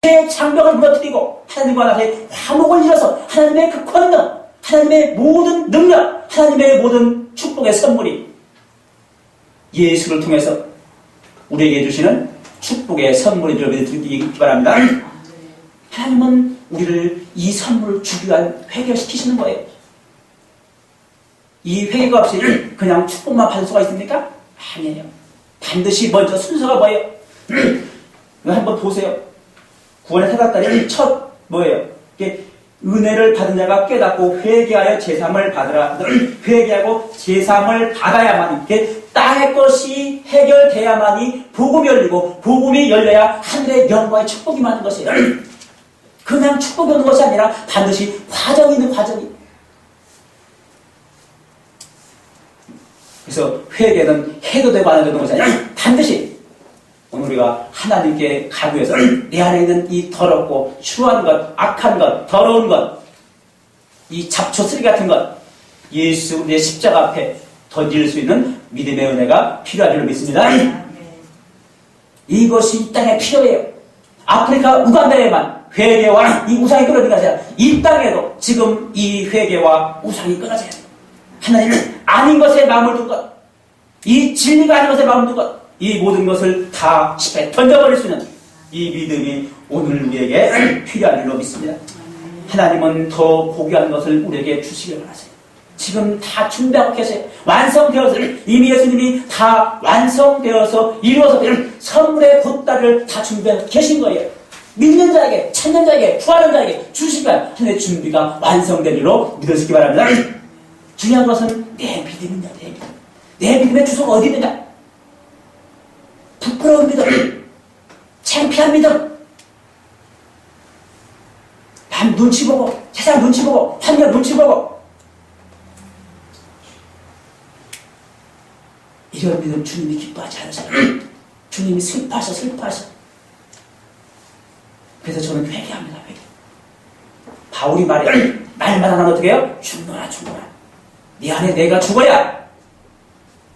새 장벽을 무너뜨리고 하나님과 나의 화목을 이뤄서 하나님의 그 권능, 하나님의 모든 능력, 하나님의 모든 축복의 선물이 예수를 통해서 우리에게 주시는 축복의 선물인 줄 믿기 바랍니다. 하나님은 우리를 이 선물을 주기 위한 회개시키시는 거예요. 이 회개가 없이 그냥 축복만 받을 수가 있습니까? 아니에요. 반드시 먼저 순서가 뭐예요? 한번 보세요. 구원의 타락달이 첫 뭐예요? 은혜를 받은 자가 깨닫고 회개하여 제삼을 받으라. 회개하고 제삼을 받아야만 이렇게 땅의 것이 해결돼야만이 복음이 열리고 복음이 열려야 하늘의 영광의 축복이 많은 것이에요. 그냥 축복이 오는 것이 아니라 반드시 과정이 있는 과정이. 그래서 회개는 해도 되고 안 해도 되는 것이 아니라 반드시 오늘 우리가 하나님께 가기 위해서 내 안에 있는 이 더럽고 추한 것, 악한 것, 더러운 것, 이 잡초 쓰레기 같은 것, 예수 내 십자가 앞에 던질 수 있는 믿음의 은혜가 필요한 줄 믿습니다. 이것이 이 땅에 필요해요. 아프리카 우간다에만 회개와 이 우상이 끊어진 것이 아니라 이 땅에도 지금 이 회개와 우상이 끊어져야 돼요. 하나님은 아닌 것에 마음을 둔 것, 이 진리가 아닌 것에 마음을 둔 것, 이 모든 것을 다 집에 던져버릴 수 있는 이 믿음이 오늘 우리에게 필요한 줄로 믿습니다. 하나님은 더 고귀한 것을 우리에게 주시길 바라세요. 지금 다 준비하고 계세요. 완성되어서 이미 예수님이 다 완성되어서 이루어서 선물의 보따리를 다 준비하고 계신 거예요. 믿는 자에게, 찾는 자에게, 구하는 자에게 주시면 하나님의 준비가 완성된 줄로 믿으시기 바랍니다. 중요한 것은 내 믿음이냐, 내 믿음. 내 믿음의 주소가 어디 있느냐? 부끄러운 믿음, 창피한 믿음, 남 눈치 보고, 세상 눈치 보고, 환경 눈치 보고, 이런 믿음 주님이 기뻐하지 않으세요. 주님이 슬퍼하셔. 그래서 저는 회개합니다. 회개. 바울이 말만 하면 어떻게 해요? 죽노라. 네 안에 내가 죽어야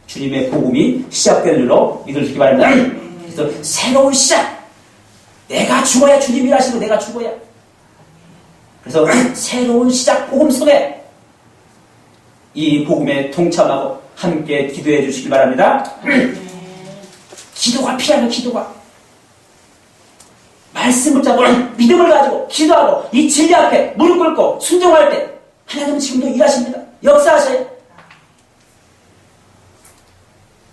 주님의 복음이 시작되는 줄로 믿으시기 바랍니다. 그래서 새로운 시작. 내가 죽어야 주님이 일하시고 내가 죽어야. 그래서 새로운 시작 복음 속에 이 복음에 동참하고 함께 기도해 주시기 바랍니다. 기도가 필요하면 기도가. 말씀을 잡고 믿음을 가지고 기도하고 이 진리 앞에 무릎 꿇고 순종할 때 하나님은 지금도 일하십니다. 역사하세요.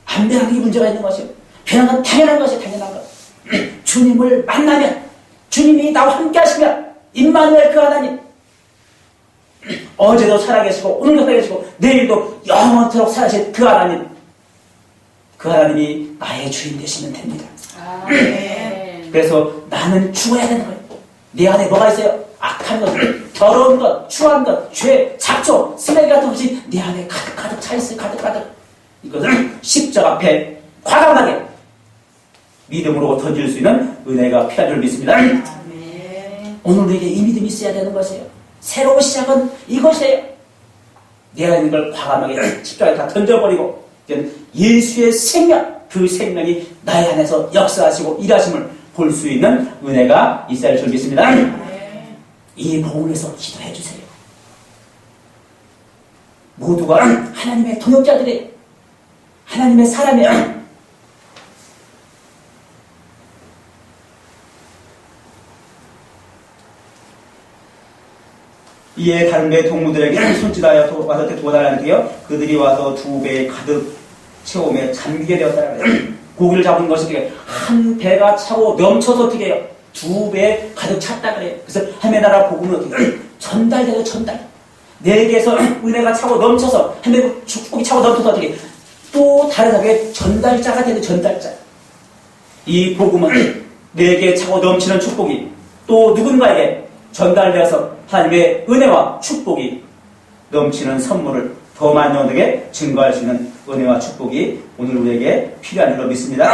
안 변하는 게 문제가 있는 것이요. 변한 건 당연한 것이에요. 당연한 것. 주님을 만나면 주님이 나와 함께 하시면 임마누엘 그 하나님 어제도 살아계시고 오늘도 살아계시고 내일도 영원토록 살아계신 그 하나님 그 하나님이 나의 주인 되시면 됩니다. 그래서 나는 죽어야 되는 거예요. 내 안에 뭐가 있어요? 악한 것, 더러운 것, 추한 것, 죄, 잡초, 쓰레기 같은 것이 내 안에 가득 차있어요. 가득. 이것을 십자가 앞에 과감하게 믿음으로 던질 수 있는 은혜가 필요한 줄 믿습니다. 오늘 우리에게 이 믿음이 있어야 되는 것이에요. 새로운 시작은 이것이에요. 내 안에 있는 걸 과감하게 십자가에 다 던져버리고 예수의 생명, 그 생명이 나의 안에서 역사하시고 일하심을 볼 수 있는 은혜가 있어야 할 줄 믿습니다. 이 복음을 위해서 기도해 주세요. 모두가 하나님의 동역자들이에요. 하나님의 사람이에요. 이에 다른 배 동무들에게 손짓하여 와서 도와달라는데요. 그들이 와서 2배 가득 채우며 잠기게 되었다는 거예요. 고기를 잡은 것이 한 배가 차고 넘쳐서 어떻게 해요? 2배 가득 찼다 그래요. 그래서 하나님의 나라 복음은 어떻게 해요? 전달돼요. 전달. 4개에서 은혜가 차고 넘쳐서 한 배 축복이 차고 넘쳐서 어떻게 해요? 또 다른 사람에게 전달자가 되는 전달자. 이 복음은 4개 차고 넘치는 축복이 또 누군가에게 전달되어서 하나님의 은혜와 축복이 넘치는 선물을 더 많은 영혼에게 증거할 수 있는 은혜와 축복이 오늘 우리에게 필요한 줄로 믿습니다.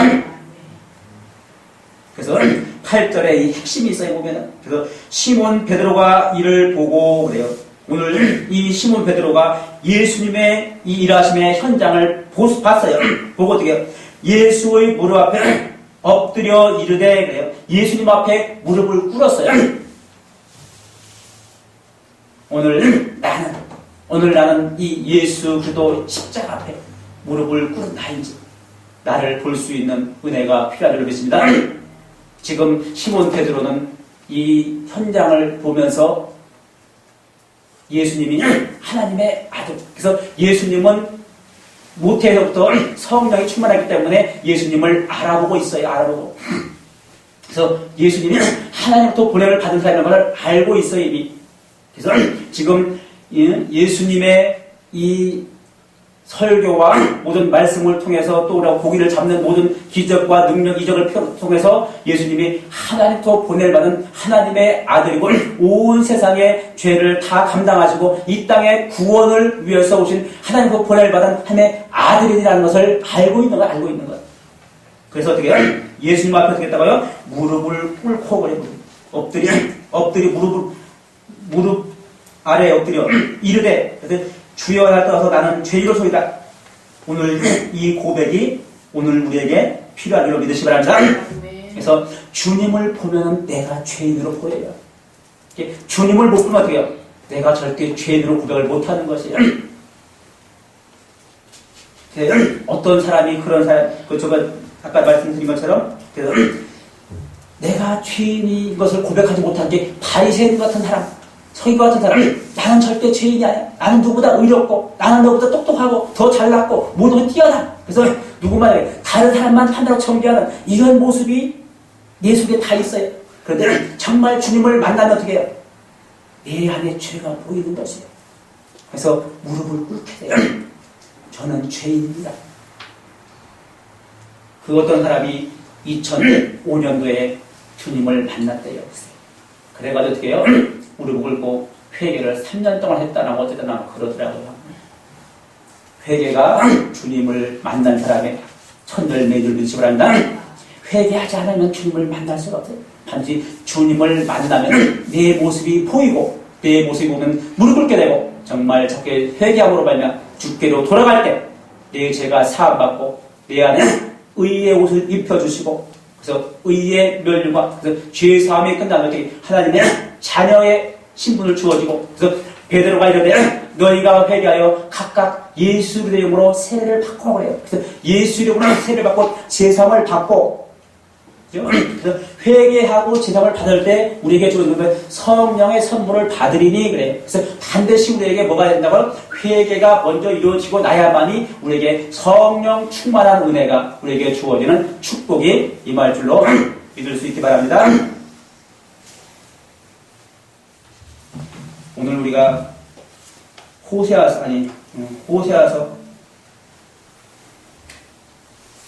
그래서 8절에 이 핵심이 있어요. 보면은 그래서 시몬 베드로가 이를 보고 그래요. 오늘 이 시몬 베드로가 예수님의 이 일하심의 현장을 봤어요. 보고 어떻게 해요? 예수의 무릎 앞에 엎드려 이르되 그래요. 예수님 앞에 무릎을 꿇었어요. 오늘 나는 이 예수 그리스도 십자가 앞에 무릎을 꿇은 나인지 나를 볼 수 있는 은혜가 필요한 줄 믿습니다. 지금 시몬 베드로는 이 현장을 보면서 예수님이 하나님의 아들. 그래서 예수님은 모태에서부터 성령이 충만하기 때문에 예수님을 알아보고 있어요. 알아보고. 그래서 예수님이 하나님부터 보냄을 받은 사람인 걸 알고 있어요. 이미. 그래서 지금 예수님의 이 설교와 모든 말씀을 통해서 또 우리가 고기를 잡는 모든 기적과 능력, 이적을 통해서 예수님이 하나님부터 보냄을 받은 하나님의 아들이고 온 세상의 죄를 다 감당하시고 이 땅의 구원을 위해서 오신 하나님부터 보냄을 받은 하나님의 아들이라는 것을 알고 있는 거예요. 그래서 어떻게 해요? 예수님 앞에 어떻게 했다고요? 무릎을 꿇고 그래요. 엎드려 무릎 아래에 엎드려 이르되 주여 날 떠나서 나는 죄인으로소이다. 오늘 이 고백이 오늘 우리에게 필요한 줄로 믿으시기 바랍니다. 그래서 주님을 보면 내가 죄인으로 보여요. 주님을 못 보면 어떻게 해요? 내가 절대 죄인으로 고백을 못하는 것이에요. 어떤 사람이 그런 사람, 제가 아까 말씀드린 것처럼 그래서 내가 죄인인 것을 고백하지 못한 게 바리새인 같은 사람, 서기관 같은 사람, 나는 절대 죄인이 아니야. 나는 누구보다 의롭고, 나는 너보다 똑똑하고, 더 잘났고, 모든 게 뛰어나. 그래서 누구만 다른 사람만 판단하고 정죄하는 이런 모습이 내 속에 다 있어요. 그런데 정말 주님을 만나면 어떻게 해요? 내 안에 죄가 보이는 것이에요. 그래서 무릎을 꿇게 돼요. 저는 죄인입니다. 그 어떤 사람이 2005년도에 주님을 만났대요. 그래가지고 어떻게 해요? 무릎을 꿇고 회개를 3년 동안 했다라고 어쨌든 그러더라고요. 회개가 주님을 만난 사람의 첫열매를 믿으시기 바랍니다. 회개하지 않으면 주님을 만날 수가 없어요. 반드시 주님을 만나면 내 모습이 보이고 내 모습이 보면 무릎 꿇게 되고 정말 저게 회개함으로 말미암아 주께로 돌아갈 때 내 죄가 사함받고 내 안에 의의 옷을 입혀주시고 그래서 의의 멸류관 그래서 죄 사함이 끝나는 때 하나님의 자녀의 신분을 주어지고 그래서 베드로가 이르되 너희가 회개하여 각각 예수 그리스도의 이름으로 세례를 받고 그래요. 그래서 예수 이름으로 세례를 받고 제사함을 받고 그래서 회개하고 제사함을 받을 때 우리에게 주어지는 성령의 선물을 받으리니 그래요. 그래서 반드시 우리에게 뭐가 된다고? 회개가 먼저 이루어지고 나야만이 우리에게 성령 충만한 은혜가 우리에게 주어지는 축복이 임할 줄로 믿을 수 있기 바랍니다. 오늘 우리가 호세아서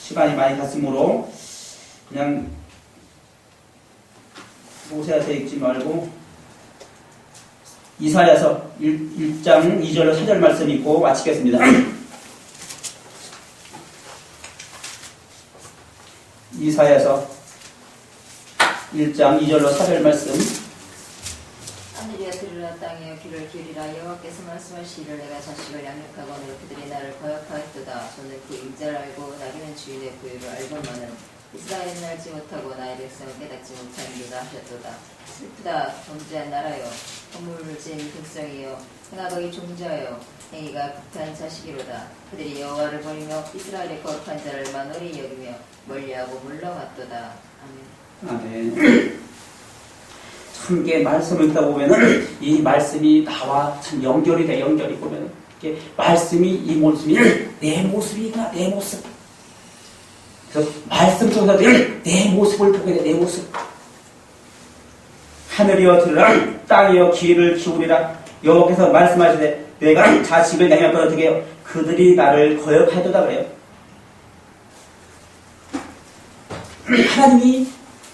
시간이 많이 갔으므로 그냥 호세아서 읽지 말고 이사야서 1장 2절로 4절 말씀 읽고 마치겠습니다. 이사야서 1장 2절로 4절 말씀 하늘이여 들으라 땅이여 귀를 기울이라 여호와께서 말씀하시기를 내가 자식을 양육하거늘 그들이 나를 거역하였도다. 저는 그 인자를 알고 나귀는 주인의 부유를 알건만은 이스라엘은 알지 못하고 나의 백성을 깨닫지 못하는도다 하셨도다. 슬프다 범죄한 나라여 허물진 백성이여 행하더기 종자여 행위가 극한 자식이로다. 그들이 여호와를 버리며 이스라엘의 거룩한 자를 만월히 여기며 멀리하고 물러갔도다. 아멘. 아멘. 참 이게 말씀을 읽다 보면은 이 말씀이 나와 참 연결이 돼. 연결이 보면은 이게 말씀이 이 모습이 내 모습이구나. 내 모습. 그래서 말씀 속에서 내 모습을 보게 돼. 내 모습. 하늘이여 들으라 땅이여 귀를 기울이라 여호와께서 말씀하시되 내가 자식을 양육하여 어떻게 해요? 그들이 나를 거역하도다 그래요. 하나님이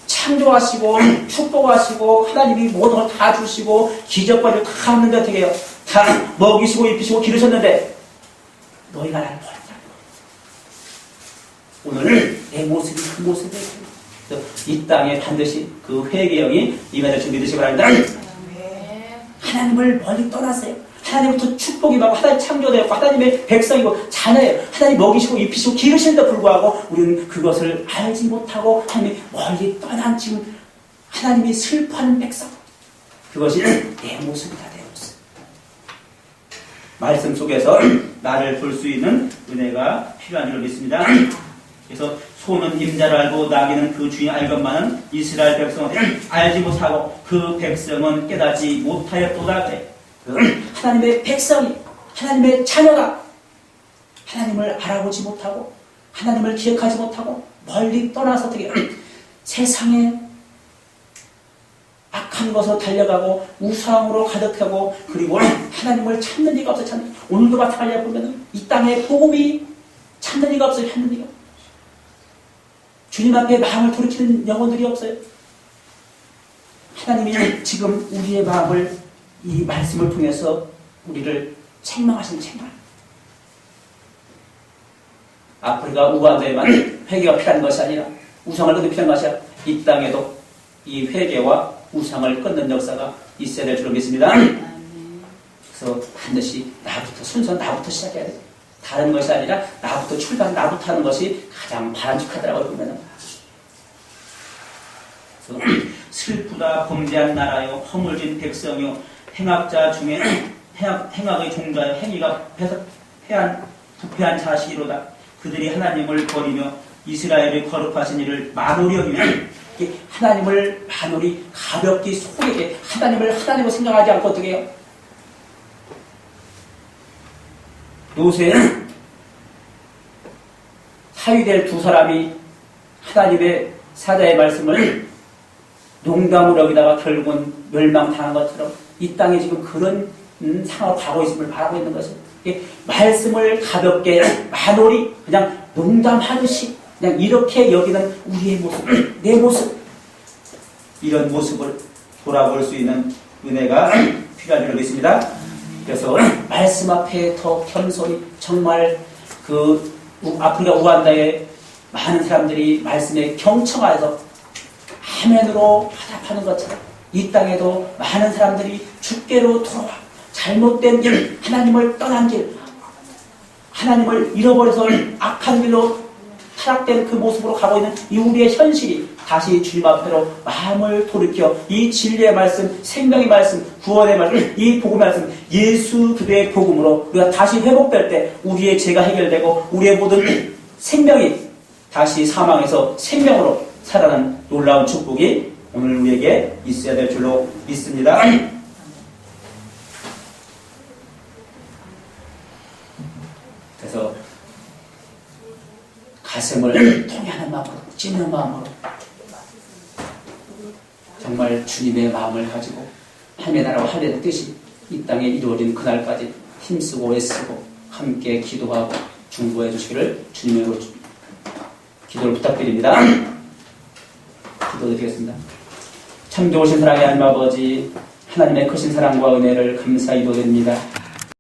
창조하시고 축복하시고 하나님이 모든 걸 다 주시고 기적과를 다 하는데 어떻게 해요? 다 먹이시고 입히시고 기르셨는데 너희가 나를 버렸다. 오늘 내 모습이 그 모습이에요. 이 땅에 반드시 그 회개형이 임해질 줄 믿으시기 바랍니다. 하나님을 멀리 떠나세요. 하나님부터 축복이 받고 하나님 창조되었고 하나님의 백성이고 자녀예요. 하나님 먹이시고 입히시고 기르시는데 불구하고 우리는 그것을 알지 못하고 하나님이 멀리 떠난 지금 하나님이 슬퍼하는 백성. 그것이 내 모습이다. 내 모습. 말씀 속에서 나를 볼 수 있는 은혜가 필요한 줄 믿습니다. 그래서 소는 임자를 알고 나귀는 그 주인 알건만은 이스라엘 백성은 알지 못하고 그 백성은 깨닫지 못하였도다. 하나님의 백성이 하나님의 자녀가 하나님을 알아보지 못하고 하나님을 기억하지 못하고 멀리 떠나서 어떻게 세상에 악한 것으로 달려가고 우상으로 가득하고 그리고 하나님을 찾는 이가 없어요. 오늘도 마찬가지로 보면 이 땅에 복음이 찾는 이가 없어요. 찾는 이가. 주님 앞에 마음을 돌이키는 영혼들이 없어요. 하나님이 지금 우리의 마음을 이 말씀을 통해서 우리를 책망하시는 책망. 아프리카 우간다에만 회개가 필요한 것이 아니라 우상을 끊는 필요한 것이 아니라 이 땅에도 이 회개와 우상을 끊는 역사가 있어야 될 줄로 믿습니다. 그래서 반드시 나부터 순서 나부터 시작해야 돼요. 다른 것이 아니라 나부터 출발 나부터 하는 것이 가장 바람직하더라고요. 보면은. 그래서 슬프다 범죄한 나라요 허물진 백성이요 행악자 중에 행악의 종자요 행위가 부패한 자식이로다. 그들이 하나님을 버리며 이스라엘의 거룩하신 일을 만홀히 여기면 하나님을 만홀히 가볍게 소에게 하나님을 생각하지 않고 어떻게 해요? 요새 사위될 두 사람이 하나님의 사자의 말씀을 농담으로 여기다가 결국은 멸망당한 것처럼 이 땅에 지금 그런 상황을 가고 있음을 말하고 있는 것은 말씀을 가볍게 만홀히 그냥 농담하듯이 그냥 이렇게 여기는 우리의 모습, 내 모습 이런 모습을 돌아볼 수 있는 은혜가 필요한 줄 믿습니다. 그래서 말씀 앞에 더 겸손히 정말 그 아프리카 우간다에 많은 사람들이 말씀에 경청하여서 아멘으로 화답하는 것처럼 이 땅에도 많은 사람들이 주께로 돌아와 잘못된 길, 하나님을 떠난 길, 하나님을 잃어버려서 악한 길로 타락된 그 모습으로 가고 있는 이 우리의 현실이 다시 주님 앞으로 마음을 돌이켜 이 진리의 말씀, 생명의 말씀, 구원의 말씀, 이 복음의 말씀, 예수 그리스도의 복음으로 우리가 다시 회복될 때 우리의 죄가 해결되고 우리의 모든 생명이 다시 사망에서 생명으로 살아나는 놀라운 축복이 오늘 우리에게 있어야 될 줄로 믿습니다. 그래서 가슴을 통해하는 마음으로 찢는 마음으로 정말 주님의 마음을 가지고 하나님의 나라와 하나님의 뜻이 이 땅에 이루어진 그날까지 힘쓰고 애쓰고 함께 기도하고 중보해 주시기를 주님으로 기도를 부탁드립니다. 기도드리겠습니다. 참 좋으신 사랑의 하나님 아버지, 하나님의 크신 사랑과 은혜를 감사히 기도드립니다.